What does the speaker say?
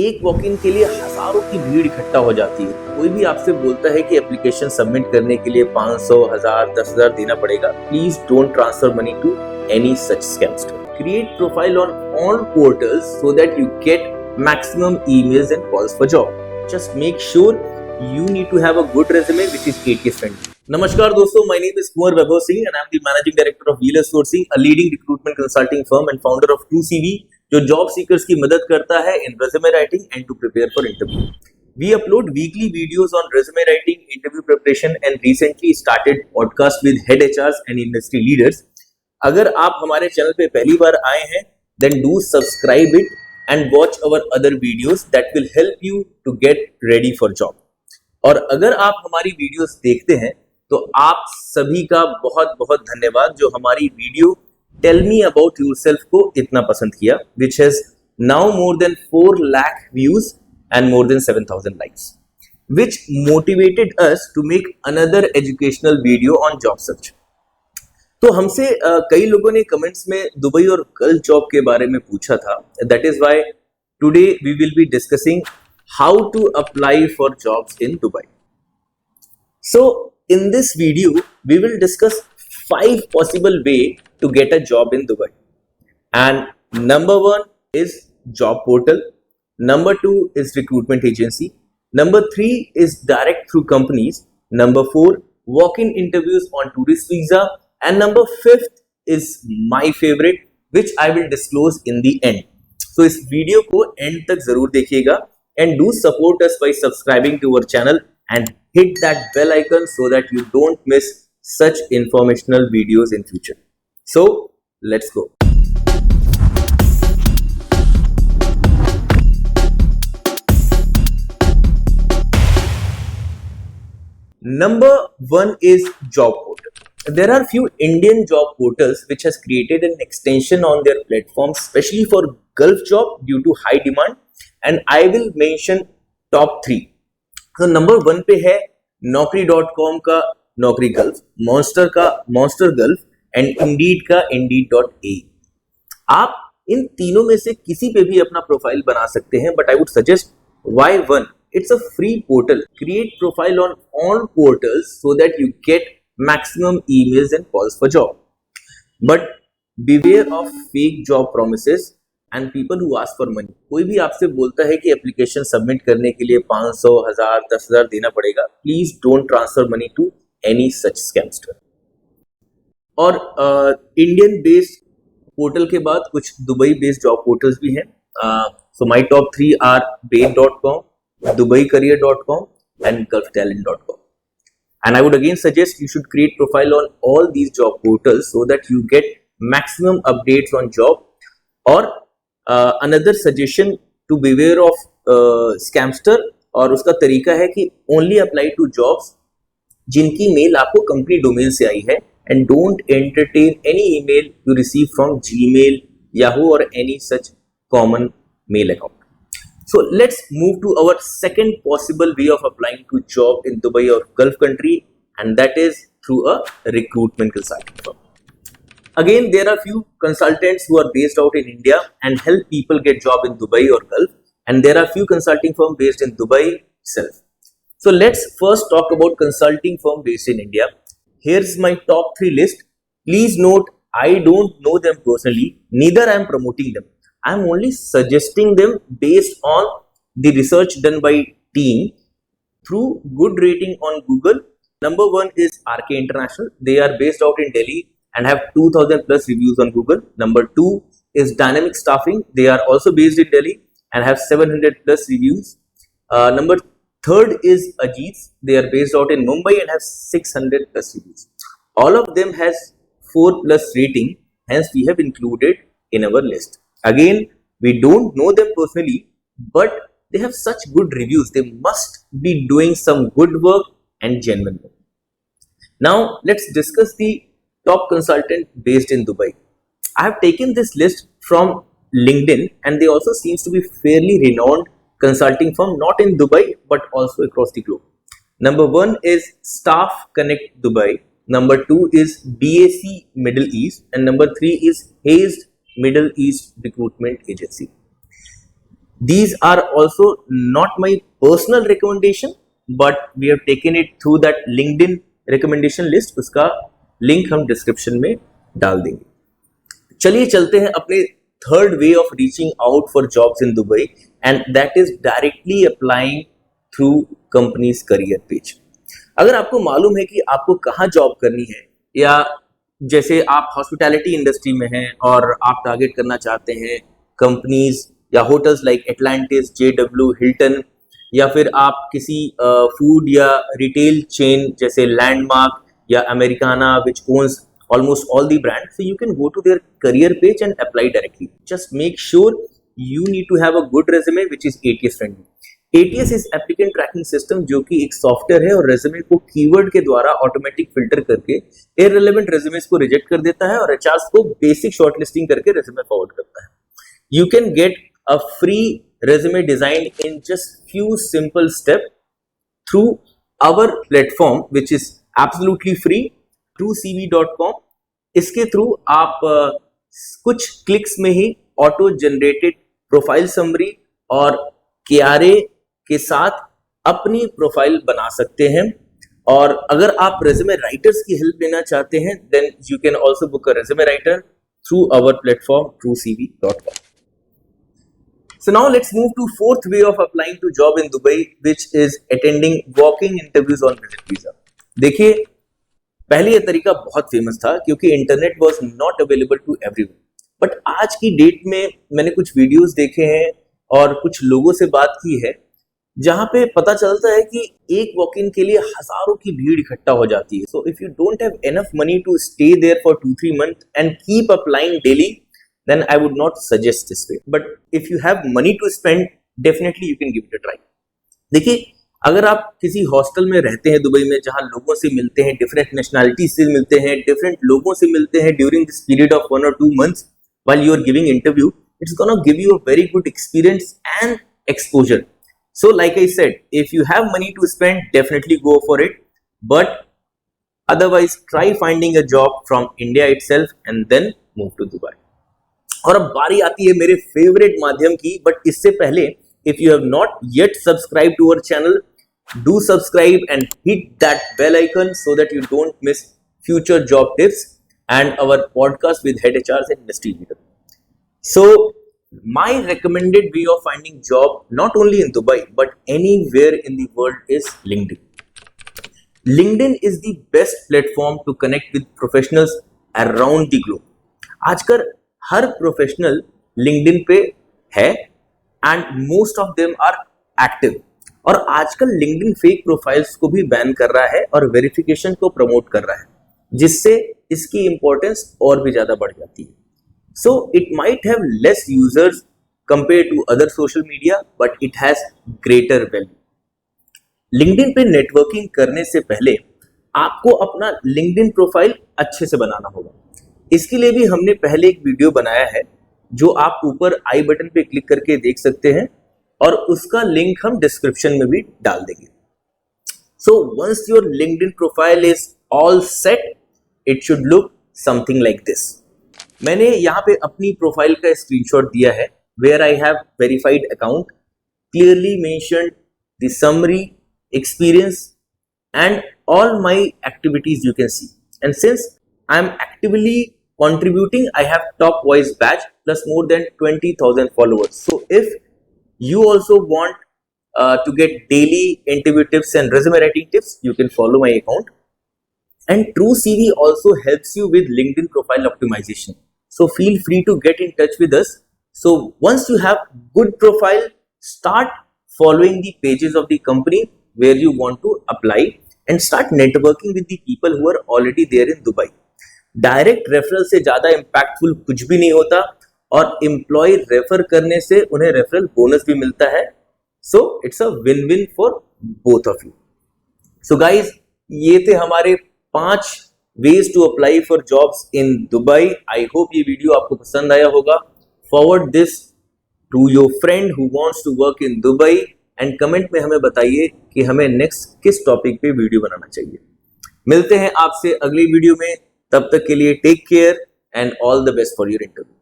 एक walk in के लिए हजारों की भीड़ इकट्ठा हो जाती है। कोई भी आपसे बोलता है कि एप्लीकेशन सबमिट करने के लिए 500, 1000, 10,000 देना पड़ेगा। Please don't transfer money to any such scamster. Create profile on all portals so that you get maximum emails and calls for job. Just make sure you need to have a good resume which is ATS friendly. नमस्कार दोस्तों, my name is Kumar Vaibhav Singh and I am the managing director of Wheeler Sourcing, a leading recruitment consulting firm and founder of 2CV, जो job seekers की मदद करता है in resume writing and to prepare for interview. We upload weekly videos on resume writing, interview preparation and recently started podcast with head HRs and industry leaders. अगर आप हमारे channel पे पहली बार आए हैं, then do subscribe it and watch our other videos that will help you to get ready for job. और अगर आप हमारी वीडियोस देखते हैं तो आप सभी का बहुत बहुत धन्यवाद जो हमारी video tell me about yourself को इतना पसंद किया, which has now more than 4 lakh views and more than 7,000 likes, which motivated us to make another educational video on job search. तो हमसे कई लोगों ने कमेंट्स में दुबई और गल्फ जॉब के बारे में पूछा था. That is why today we will be discussing how to apply for jobs in Dubai. So in this video we will discuss 5 possible way to get a job in Dubai. And number 1 is job portal, number 2 is recruitment agency, number 3 is direct through companies, number 4 walk in interviews on tourist visa, and number 5th is my favorite which I will disclose in the end. So इस video को end तक जरूर देखिएगा and do support us by subscribing to our channel and hit that bell icon so that you don't miss such informational videos in future. So let's go. Number 1 is job portal. There are few Indian job portals which has created an extension on their platform especially for Gulf job due to high demand, and I will mention top 3. So number 1 पे है naukri.com का Naukri Gulf, Monster का Monster Gulf and Indeed का Indeed.ae. आप इन तीनों में से किसी पे भी अपना प्रोफाइल बना सकते हैं, but I would suggest why one? It's a free portal. Create profile on all portals so that you get maximum emails and calls for job. But beware of fake job promises and people who ask for money. कोई भी आपसे बोलता है कि application submit करने के लिए 500, 1000, 10,000 देना पड़ेगा. Please don't transfer money to any such scamster. और इंडियन बेस्ड पोर्टल के बाद कुछ दुबई बेस्ड जॉब पोर्टल्स भी हैं. So my top 3 are babe.com, dubaicareer.com and gulftalent.com. And I would again suggest you should create profile on all these job portals so that you get maximum updates on job. Or another suggestion to beware of scamster, और उसका तरीका है कि only apply to jobs जिनकी mail आपको company domain से आई है, and don't entertain any email you receive from Gmail, Yahoo or any such common mail account. So let's move to our second possible way of applying to job in Dubai or Gulf country, and that is through a recruitment consulting firm. Again, there are few consultants who are based out in India and help people get job in Dubai or Gulf, and there are few consulting firms based in Dubai itself. So let's first talk about consulting firm based in India. Here's my top 3 list. Please note, I don't know them personally, neither I am promoting them. I'm only suggesting them based on the research done by team through good rating on Google. Number 1 is RK International. They are based out in Delhi and have 2,000 plus reviews on Google. Number 2 is Dynamic Staffing. They are also based in Delhi and have 700 plus reviews. Number 3rd is Ajit. They are based out in Mumbai and have 600 plus reviews. All of them has 4 plus rating. Hence, we have included in our list. Again, we don't know them personally, but they have such good reviews. They must be doing some good work and genuine work. Now, let's discuss the top consultant based in Dubai. I have taken this list from LinkedIn, and they also seems to be fairly renowned consulting firm, not in Dubai, but also across the globe. Number 1 is Staff Connect Dubai. Number 2 is BAC Middle East, and number 3 is Hazed Middle East Recruitment Agency. These are also not my personal recommendation, but we have taken it through that LinkedIn recommendation list. उसका link हम description में डाल देंगे। चलिए चलते हैं अपने third way of reaching out for jobs in Dubai, and that is directly applying through companies career page. अगर आपको मालूम है कि आपको कहाँ जॉब करनी है, या जैसे आप हॉस्पिटैलिटी इंडस्ट्री में हैं और आप टारगेट करना चाहते हैं कंपनीज या hotels like Atlantis, JW, Hilton, या फिर आप किसी फूड या रिटेल चेन जैसे लैंडमार्क या Americana which owns almost all the brands, so you can go to their career page and apply directly. Just make sure you need to have a good resume which is ATS friendly. ATS is applicant tracking system, जो कि एक software है और resume को keyword के द्वारा automatic filter करके irrelevant resumes को रिजेक्ट कर देता है और एचआर को बेसिक शॉर्टलिस्टिंग करके रेज्यूमे फॉरवर्ड करता है। You can get a free resume design in just few simple steps through our platform which is absolutely free, truecv.com। इसके थ्रू आप कुछ क्लिक्स में ही ऑटो जनरेटेड प्रोफाइल समरी और KRA के साथ अपनी प्रोफाइल बना सकते हैं। और अगर आप रेज्यूमे राइटर्स की हेल्प लेना चाहते हैं, then you can also book a resume writer through our platform truecv.com। So now let's move to fourth way of applying to job in Dubai, which is attending walk-in interviews on visit visa। देखिए, पहले यह तरीका बहुत famous था क्योंकि internet was not available to everyone, but आज की date में मैंने कुछ वीडियोस देखे हैं और कुछ लोगों से बात की है जहां पे पता चलता है कि एक वॉक इन के लिए हजारों की भीड़ इकट्ठा हो जाती है। So if you don't have enough money to stay there for 2-3 month and keep applying daily, then I would not suggest this way. But if you have money to spend, definitely you can give it a try. देखिए, अगर आप किसी hostel में रहते हैं Dubai में जहां लोगों से मिलते हैं, डिफरेंट नेशनैलिटी से मिलते हैं, डिफरेंट लोगों से मिलते हैं during this period of 1 or 2 months while you are giving interview, it's gonna give you a very good experience and exposure. So like I said, if you have money to spend, definitely go for it. But otherwise, try finding a job from India itself and then move to Dubai. और अब बारी आती है मेरे favourite माध्यम की, but इससे पहले if you have not yet subscribe to our channel, do subscribe and hit that bell icon so that you don't miss future job tips and our podcast with head HR and industry leader. So my recommended way of finding job not only in Dubai but anywhere in the world is LinkedIn. LinkedIn is the best platform to connect with professionals around the globe. आजकल हर professional LinkedIn पे है and most of them are active. और आजकल LinkedIn fake profiles को भी ban कर रहा है और वेरिफिकेशन को प्रमोट कर रहा है, जिससे इसकी इंपॉर्टेंस और भी ज्यादा बढ़ जाती है। So it might have less users compare to other social media, but it has greater value. LinkedIn पे नेटवर्किंग करने से पहले आपको अपना लिंक्डइन प्रोफाइल अच्छे से बनाना होगा। इसके लिए भी हमने पहले एक वीडियो बनाया है जो आप ऊपर आई बटन पे क्लिक करके देख सकते हैं, और उसका लिंक हम डिस्क्रिप्शन में भी डाल देंगे। So once your LinkedIn profile is all set, it should look something like this. मैंने यहाँ पे अपनी प्रोफाइल का स्क्रीनशॉट दिया है where I have verified account, clearly mentioned the summary, experience and all my activities you can see. And since I am actively contributing, I have top voice badge plus more than 20,000 followers. So if you also want to get daily interview tips and resume writing tips, you can follow my account. And TrueCV also helps you with LinkedIn profile optimization. So feel free to get in touch with us. So once you have good profile, start following the pages of the company where you want to apply and start networking with the people who are already there in Dubai. Direct referral से ज्यादा impactful कुछ भी नहीं होता, और employ refer करने से उन्हें रेफरल बोनस भी मिलता है। So it's a win win for both of you. So guys, ये थे हमारे 5 ways to apply for jobs in Dubai. I hope ये वीडियो आपको पसंद आया होगा। Forward this to your friend who wants to work in Dubai and comment में हमें बताइए कि हमें नेक्स्ट किस टॉपिक पे वीडियो बनाना चाहिए। मिलते हैं आपसे अगली वीडियो में, तब तक के लिए take care and all the best for your interview.